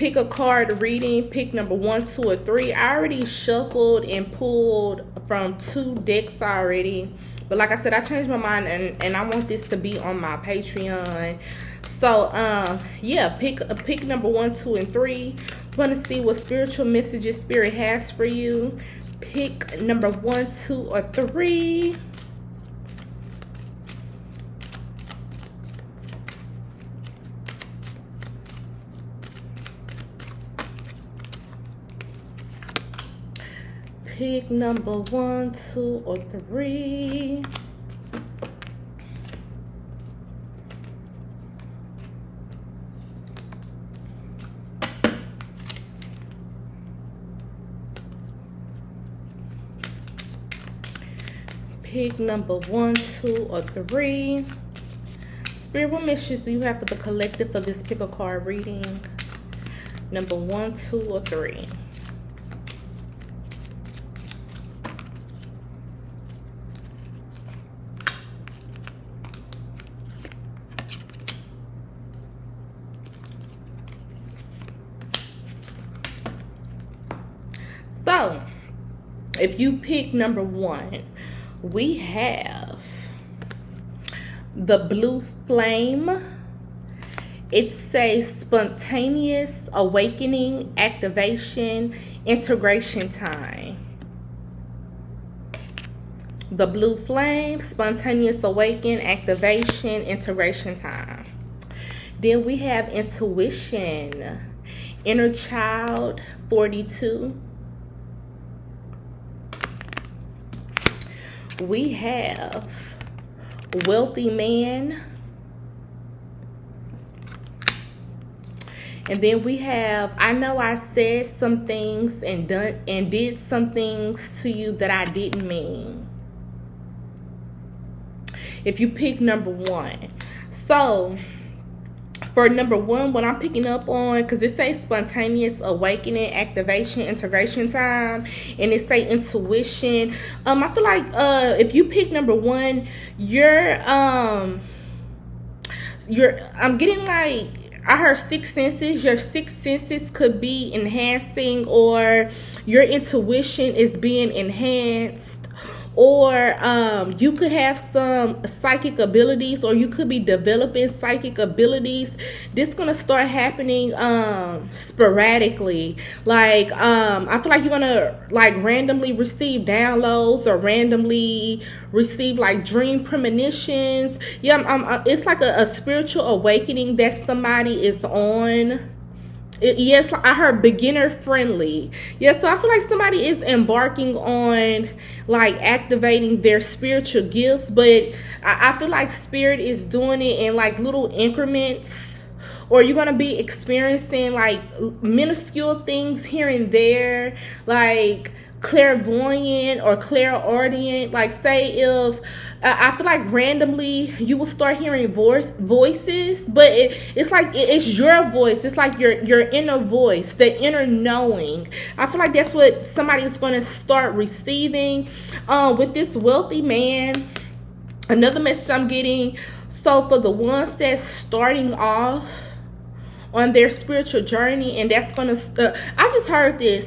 pick a card reading, pick number 1, 2, or 3. I already shuffled and pulled from 2 decks already. But like I said, I changed my mind and I want this to be on my Patreon. So, yeah, pick number 1, 2, and 3. Want to see what spiritual messages Spirit has for you. Pick number 1, 2, or 3. Pick number 1, 2, or 3. Pick number 1, 2, or 3. Spirit, what messages do you have for the collective for this pick a card reading? Number 1, 2, or 3. So, if you pick number 1, we have the blue flame. It says spontaneous awakening, activation, integration time. The blue flame, spontaneous awakening, activation, integration time. Then we have intuition, inner child, 42. We have wealthy man. And then we have, I know I said some things and did some things to you that I didn't mean. If you pick number 1. So for number 1, what I'm picking up on, because it says spontaneous awakening, activation, integration time, and it say intuition. I feel like if you pick number 1, I'm getting like, I heard 6 senses. Your 6 senses could be enhancing, or your intuition is being enhanced. Or you could have some psychic abilities, or you could be developing psychic abilities. This is gonna start happening sporadically. Like I feel like you're gonna like randomly receive downloads, or randomly receive like dream premonitions. Yeah, it's like a spiritual awakening that somebody is on. Yes, I heard beginner friendly. Yes, so I feel like somebody is embarking on like activating their spiritual gifts, but I feel like Spirit is doing it in like little increments, or you're gonna be experiencing like minuscule things here and there, like clairvoyant or clairaudient. Like say if I feel like randomly you will start hearing voices, but it's like it's your voice. It's like your inner voice, the inner knowing. I feel like that's what somebody is going to start receiving with this wealthy man. Another message I'm getting, so for the ones that's starting off on their spiritual journey, and that's gonna I just heard this,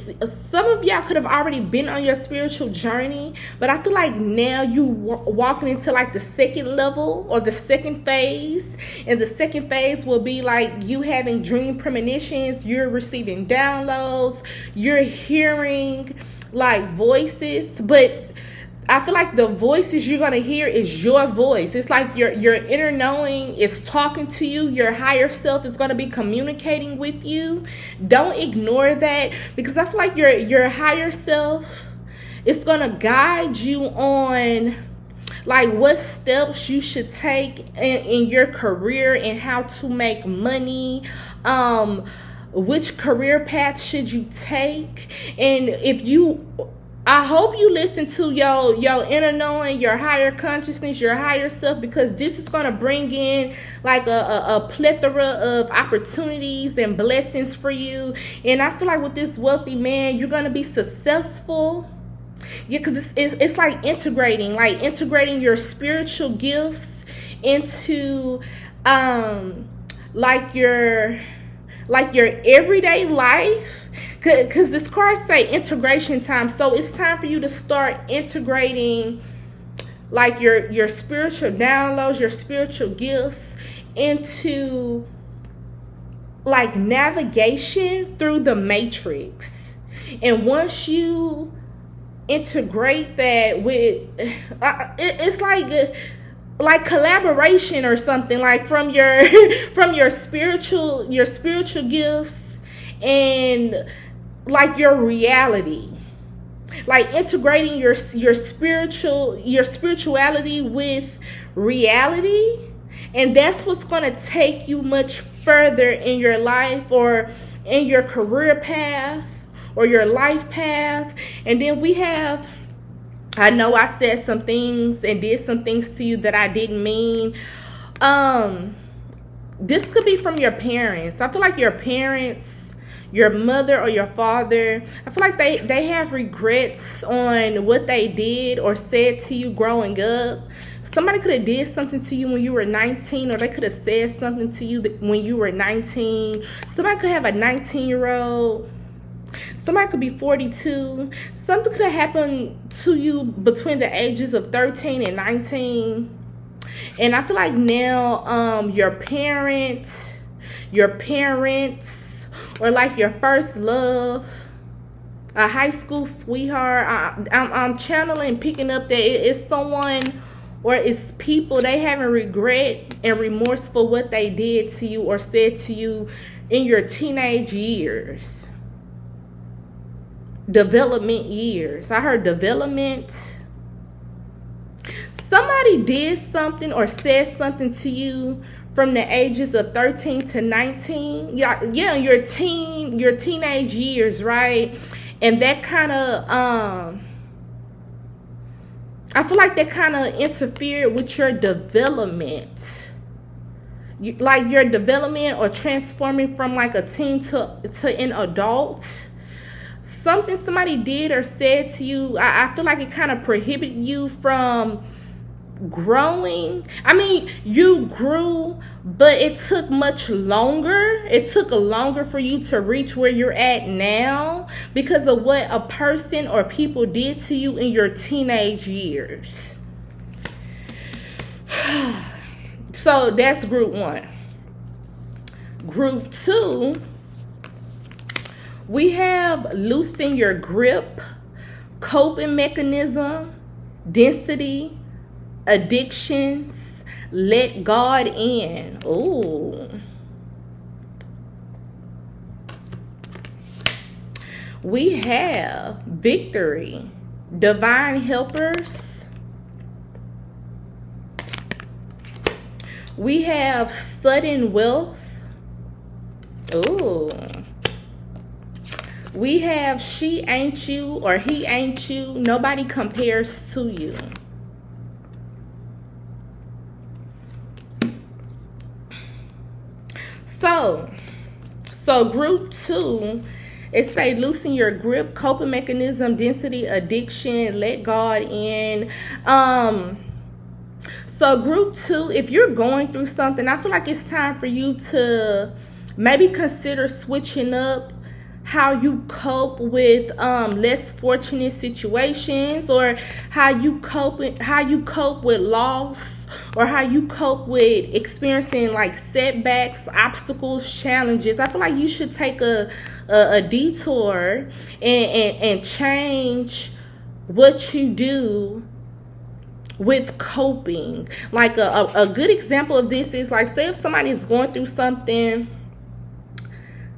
some of y'all could have already been on your spiritual journey, but I feel like now you walking into like the second level, or the second phase. And the second phase will be like you having dream premonitions, you're receiving downloads, you're hearing like voices. But I feel like the voices you're gonna hear is your voice. It's like your inner knowing is talking to you. Your higher self is gonna be communicating with you. Don't ignore that, because I feel like your higher self is gonna guide you on like what steps you should take in your career, and how to make money. Which career path should you take? And I hope you listen to your inner knowing, your higher consciousness, your higher self, because this is going to bring in like a plethora of opportunities and blessings for you. And I feel like with this wealthy man, you're going to be successful. Yeah, because it's like integrating your spiritual gifts into like your like your everyday life, because this card say integration time. So it's time for you to start integrating like your spiritual downloads, your spiritual gifts into like navigation through the matrix. And once you integrate that with it's like collaboration or something, like from your from your spiritual gifts and like your reality, like integrating your spirituality with reality. And that's what's going to take you much further in your life, or in your career path, or your life path. And then we have, I know I said some things and did some things to you that I didn't mean. This could be from your parents. I feel like your parents, your mother or your father, I feel like they have regrets on what they did or said to you growing up. Somebody could have did something to you when you were 19, or they could have said something to you when you were 19. Somebody could have a 19-year-old. Somebody could be 42. Something could have happened to you between the ages of 13 and 19. And I feel like now your parents, or like your first love, a high school sweetheart, I'm channeling, picking up that it's someone, or it's people, they having regret and remorse for what they did to you or said to you in your teenage years. Development years. I heard development. Somebody did something or said something to you from the ages of 13 to 19. Yeah, your teenage years, right? And that kind of I feel like that kind of interfered with your development. Like your development, or transforming from like a teen to an adult. Somebody did or said to you, I feel like it kind of prohibited you from growing. I mean, you grew, but it took much longer. It took longer for you to reach where you're at now because of what a person or people did to you in your teenage years. So that's group 1. Group 2, we have loosen your grip, coping mechanism, density, addictions, let God in. Ooh. We have victory, divine helpers. We have sudden wealth. Ooh. We have she ain't you or he ain't you. Nobody compares to you. So group 2, it say loosen your grip, coping mechanism, density, addiction, let God in. So group 2, if you're going through something, I feel like it's time for you to maybe consider switching up how you cope with less fortunate situations, or how you cope with loss, or how you cope with experiencing like setbacks, obstacles, challenges. I feel like you should take a detour and change what you do with coping. Like a good example of this is, like, say if somebody is going through something,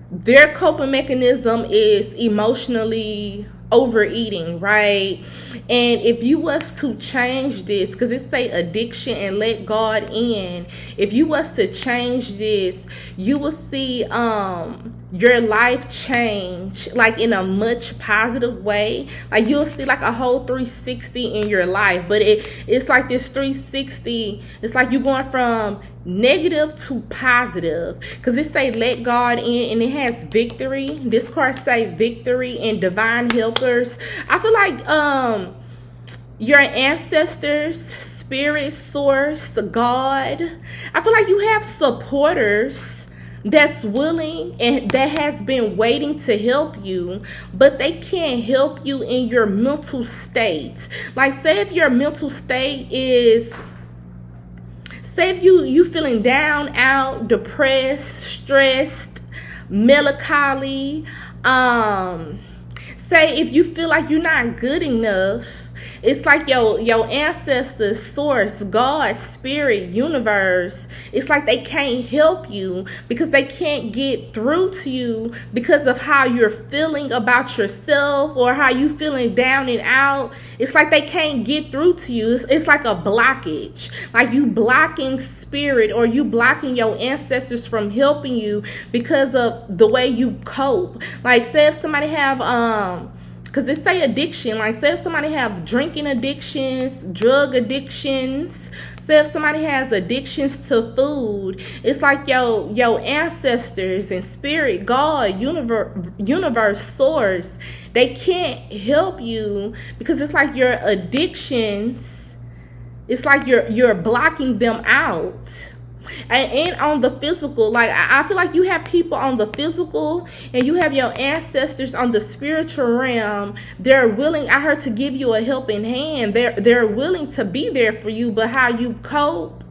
their coping mechanism is emotionally overeating, right? And if you was to change this, because it say addiction and let God in, if you was to change this, you will see your life change like in a much positive way. Like you'll see like a whole 360 in your life. But it's like this 360, it's like you going from negative to positive, because it say let God in, and it has victory. This card say victory and divine helpers. I feel like your ancestors, spirit, source, God, I feel like you have supporters that's willing and that has been waiting to help you, but they can't help you in your mental state. Like, say if your mental state is, say if you feeling down, out, depressed, stressed, melancholy, say if you feel like you're not good enough, it's like your ancestors, source, God, spirit, universe, it's like they can't help you because they can't get through to you because of how you're feeling about yourself or how you feeling down and out. It's like they can't get through to you. It's like a blockage, like you blocking spirit, or you blocking your ancestors from helping you because of the way you cope. Like, say if somebody have because they say addiction, like say if somebody have drinking addictions, drug addictions, say if somebody has addictions to food, it's like your ancestors and spirit, God, universe, source, they can't help you because it's like your addictions, it's like you're blocking them out. And on the physical, like I feel like you have people on the physical and you have your ancestors on the spiritual realm. They're willing, I heard, to give you a helping hand. They're willing to be there for you, but how you cope,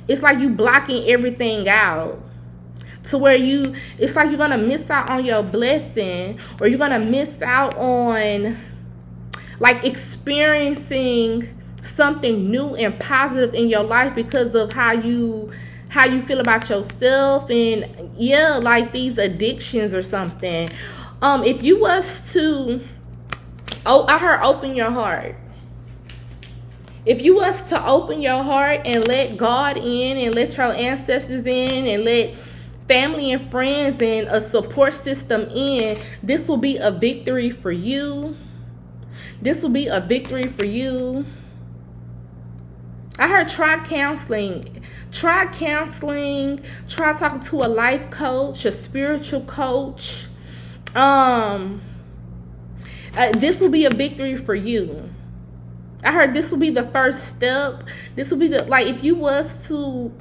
it's like you blocking everything out, to where it's like you're gonna miss out on your blessing, or you're gonna miss out on like experiencing something new and positive in your life because of how you feel about yourself, and like these addictions or something. If you was to, I heard open your heart. If you was to open your heart and let God in and let your ancestors in and let family and friends and a support system in, this will be a victory for you. This will be a victory for you. I heard try counseling. Try counseling. Try talking to a life coach, a spiritual coach. This will be a victory for you. I heard this will be the first step. This will be like if you was to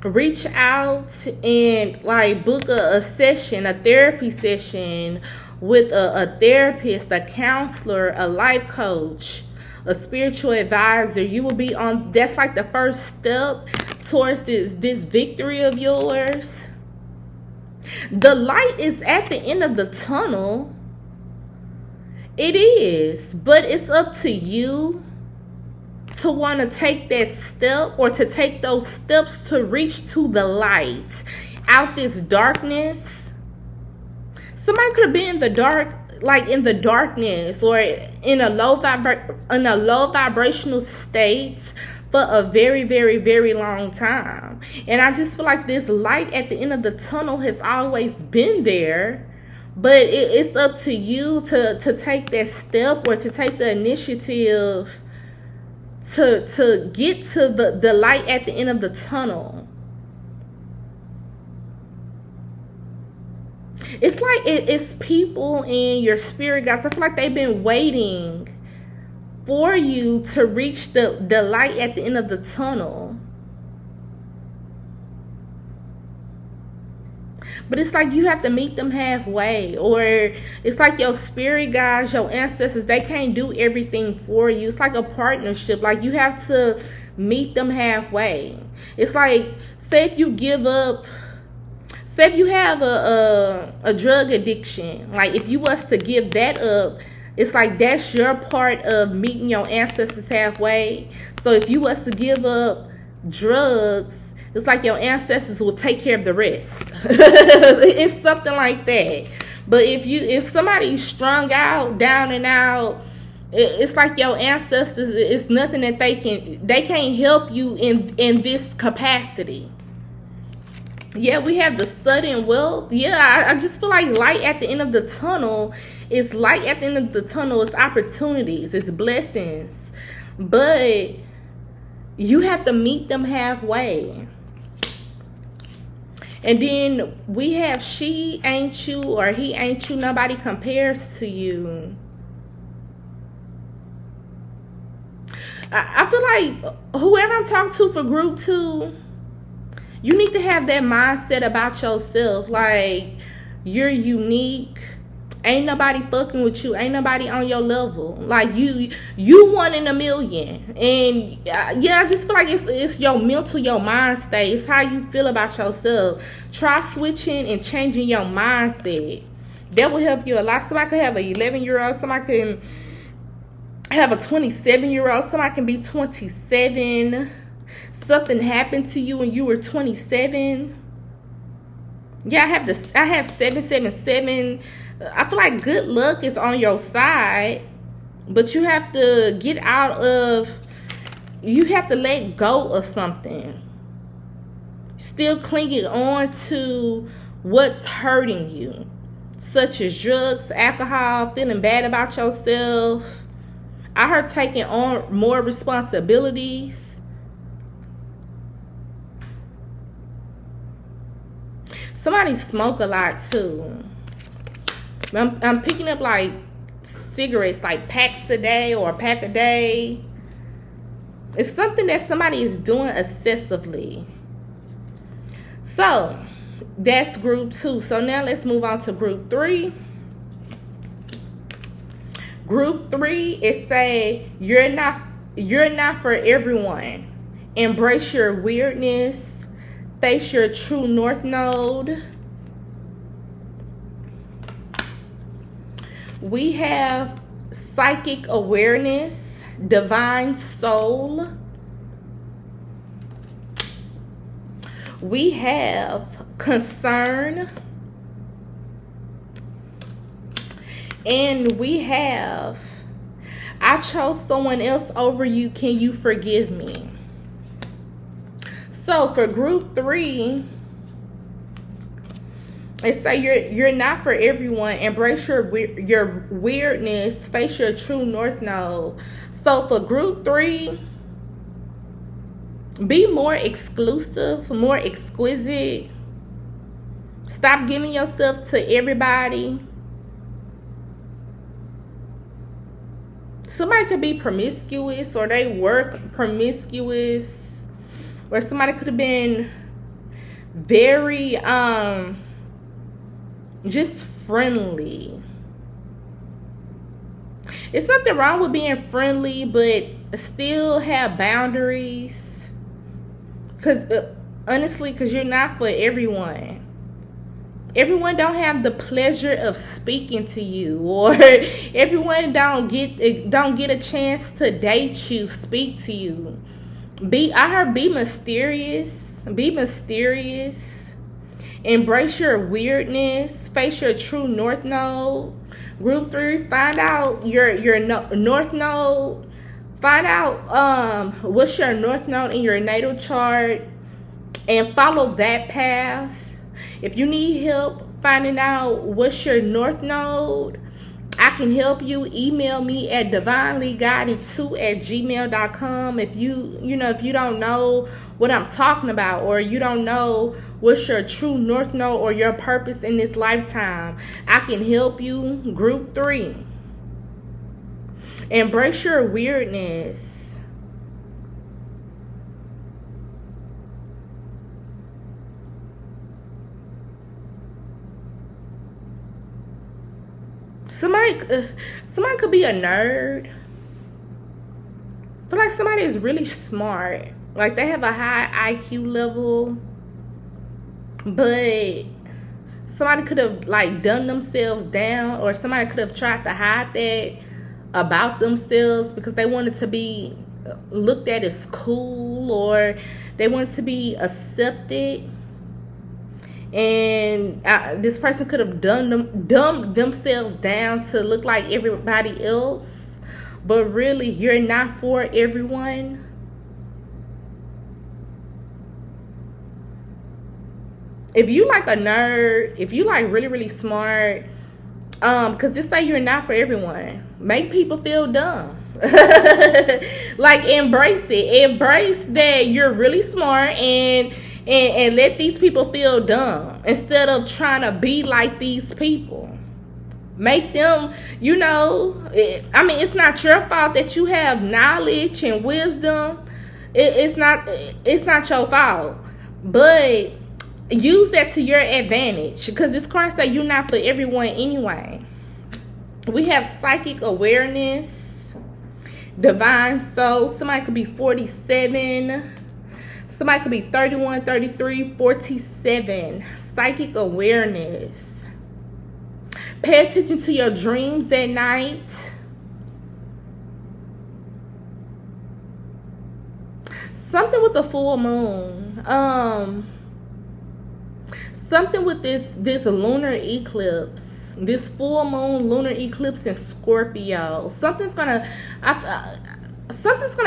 reach out and like book a session, a therapy session with a therapist, a counselor, a life coach, a spiritual advisor, you will be on, that's like the first step towards this victory of yours. The light is at the end of the tunnel. It is, but it's up to you to want to take that step, or to take those steps to reach to the light out this darkness. Somebody could have been in the dark, like in the darkness, or in a low vibrational state for a very, very, very long time. And I just feel like this light at the end of the tunnel has always been there, but it's up to you to take that step, or to take the initiative to get to the light at the end of the tunnel. It's like it's people in your spirit guides. I feel like they've been waiting for you to reach the light at the end of the tunnel. But it's like you have to meet them halfway, or it's like your spirit guides, your ancestors, they can't do everything for you. It's like a partnership. Like you have to meet them halfway. It's like, say if you give up, say if you have a drug addiction, like if you was to give that up, it's like that's your part of meeting your ancestors halfway. So if you was to give up drugs, it's like your ancestors will take care of the rest. It's something like that. But if somebody's strung out, down and out, it's like your ancestors, it's nothing that they can't help you in this capacity. Yeah, we have the sudden wealth. Yeah, I just feel like light at the end of the tunnel is light at the end of the tunnel. It's opportunities, it's blessings. But you have to meet them halfway. And then we have she ain't you, or he ain't you. Nobody compares to you. I feel like whoever I'm talking to for group 2, You need to have that mindset about yourself. Like, you're unique. Ain't nobody fucking with you. Ain't nobody on your level. Like, you one in a million. And yeah, I just feel like it's your mental, your mind state. It's how you feel about yourself. Try switching and changing your mindset. That will help you a lot. Somebody could have an 11-year-old. Somebody can have a 27-year-old. Somebody can be 27. Something happened to you when you were 27. Yeah, I have 777. I feel like good luck is on your side, but you have to get out of, you have to let go of something. Still clinging on to what's hurting you, such as drugs, alcohol, feeling bad about yourself. I heard taking on more responsibilities. Somebody smoke a lot too. I'm picking up like cigarettes, like packs a day or a pack a day. It's something that somebody is doing excessively. So that's group 2. So now let's move on to group 3. Group 3 is say you're not for everyone. Embrace your weirdness. Face your true north node. We have psychic awareness, divine soul. We have concern. And we have, I chose someone else over you. Can you forgive me? So for group 3, it say you're not for everyone. Embrace your weirdness. Face your true north node. So for group 3, be more exclusive, more exquisite. Stop giving yourself to everybody. Somebody could be promiscuous, or they work promiscuous. Or somebody could have been very just friendly. It's nothing wrong with being friendly, but still have boundaries. Honestly, because you're not for everyone. Everyone don't have the pleasure of speaking to you, or everyone don't get a chance to date you, speak to you. Be mysterious. Be mysterious. Embrace your weirdness. Face your true north node. Group 3, find out your north node. Find out what's your north node in your natal chart, and follow that path. If you need help finding out what's your north node, I can help you. Email me at divinelyguided2@gmail.com. If you don't know what I'm talking about, or you don't know what's your true north node or your purpose in this lifetime, I can help you. Group 3, embrace your weirdness. Somebody could be a nerd. I feel like somebody is really smart. Like, they have a high IQ level, but somebody could have like dumbed themselves down, or somebody could have tried to hide that about themselves because they wanted to be looked at as cool, or they wanted to be accepted. And this person could have dumbed themselves down to look like everybody else, but really you're not for everyone. If you like a nerd, if you like really, really smart, because this say you're not for everyone, make people feel dumb. Like, embrace it. Embrace that you're really smart, and let these people feel dumb instead of trying to be like these people. Make them, it's not your fault that you have knowledge and wisdom. It's not your fault. But use that to your advantage, because this card says you're not for everyone anyway. We have psychic awareness, divine soul. Somebody could be 47. Somebody could be 31, 33, 47. Psychic awareness. Pay attention to your dreams at night. Something with the full moon. Something with this lunar eclipse. This full moon lunar eclipse in Scorpio. Something's gonna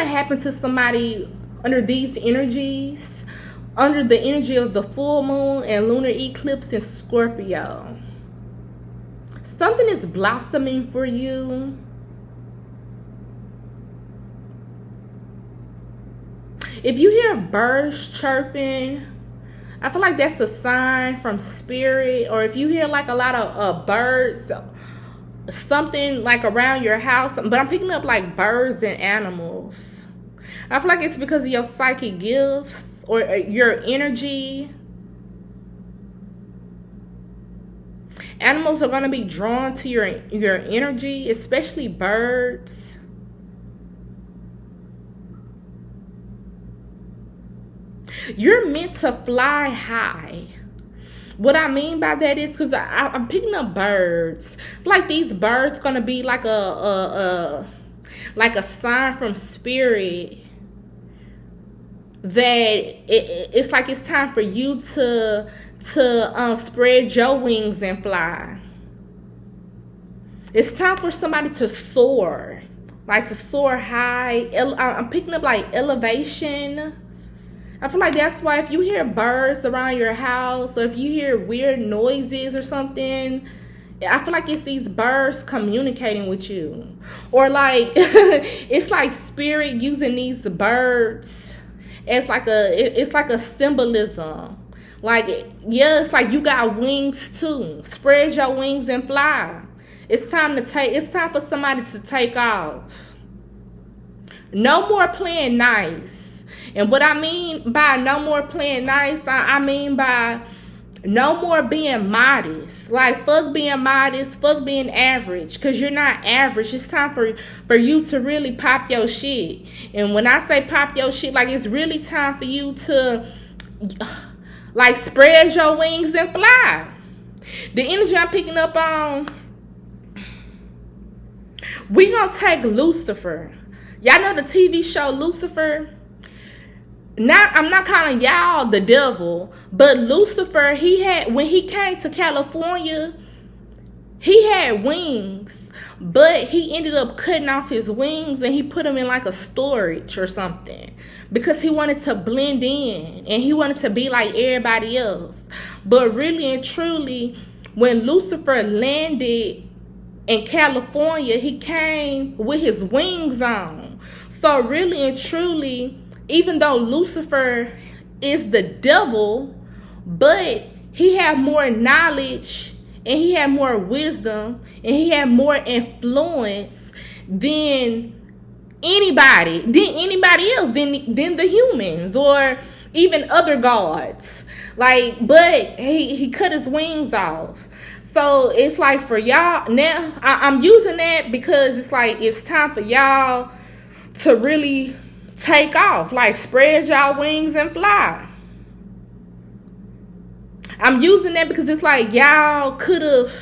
happen to somebody under these energies. Under the energy of the full moon and lunar eclipse in Scorpio. Something is blossoming for you. If you hear birds chirping, I feel like that's a sign from spirit. Or if you hear like a lot of birds, something like around your house, but I'm picking up like birds and animals. I feel like it's because of your psychic gifts or your energy. Animals are going to be drawn to your energy, especially birds. You're meant to fly high. What I mean by that is because I'm picking up birds. Like these birds going to be like a sign from spirit that it's like it's time for you to spread your wings and fly. It's time for somebody to soar, like to soar high. I'm picking up like elevation. I feel like that's why if you hear birds around your house or if you hear weird noises or something, I feel like it's these birds communicating with you. Or like it's like spirit using these birds as like a symbolism. Like, yeah, it's like you got wings too. Spread your wings and fly. It's time for somebody to take off. No more playing nice. And what I mean by no more playing nice, I mean by no more being modest. Like, fuck being modest, fuck being average, because you're not average. It's time for you to really pop your shit. And when I say pop your shit, like, it's really time for you to, like, spread your wings and fly. The energy I'm picking up on, we gonna take Lucifer. Y'all know the TV show Lucifer? I'm not calling y'all the devil, but Lucifer, when he came to California, he had wings, but he ended up cutting off his wings and he put them in like a storage or something because he wanted to blend in and he wanted to be like everybody else. But really and truly, when Lucifer landed in California, he came with his wings on. So really and truly, even though Lucifer is the devil, but he had more knowledge and he had more wisdom and he had more influence than anybody else, than the humans or even other gods. Like, but he cut his wings off. So it's like for y'all now, I'm using that because it's like it's time for y'all to really take off, like spread y'all wings and fly. I'm using that because it's like y'all could have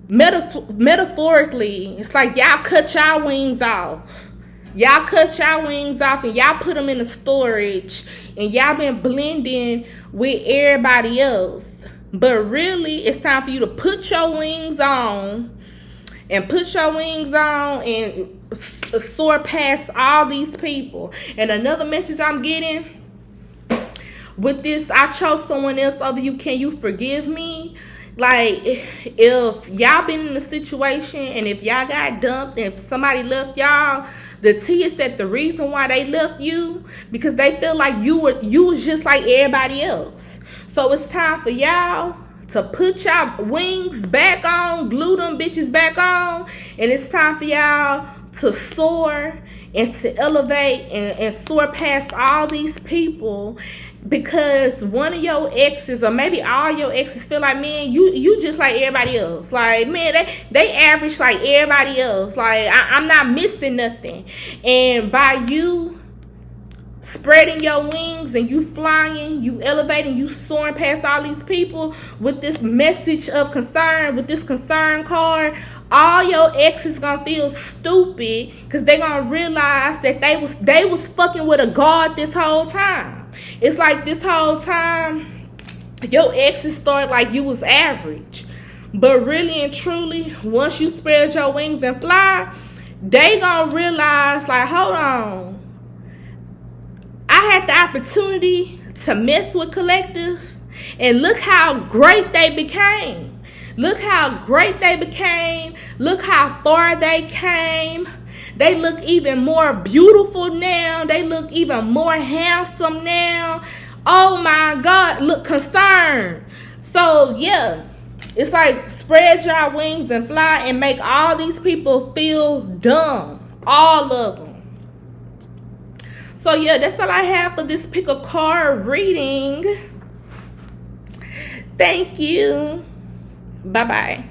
metaphorically, it's like y'all cut y'all wings off. Y'all cut y'all wings off and y'all put them in a storage and y'all been blending with everybody else. But really, it's time for you to put your wings on and soar past all these people. And another message I'm getting with this, I chose someone else over you. Can you forgive me? Like, if y'all been in a situation and if y'all got dumped and if somebody left y'all, the tea is that the reason why they left you because they feel like you was just like everybody else. So it's time for y'all to put y'all wings back on, glue them bitches back on, and it's time for y'all to soar and to elevate and soar past all these people, because one of your exes, or maybe all your exes, feel like, man, you just like everybody else. Like, man, they average like everybody else. Like, I'm not missing nothing. And by you spreading your wings and you flying, you elevating, you soaring past all these people with this message of concern, with this concern card, all your exes gonna feel stupid, because they gonna realize that they was fucking with a god this whole time. It's like this whole time your exes started like you was average, but really and truly, once you spread your wings and fly, they gonna realize, like, hold on, I had the opportunity to mess with Collective, and look how great they became. Look how great they became. Look how far they came. They look even more beautiful now. They look even more handsome now. Oh my God, look, concerned. So yeah, it's like, spread your wings and fly and make all these people feel dumb. All of them. So yeah, that's all I have for this pick a card reading. Thank you. Bye-bye.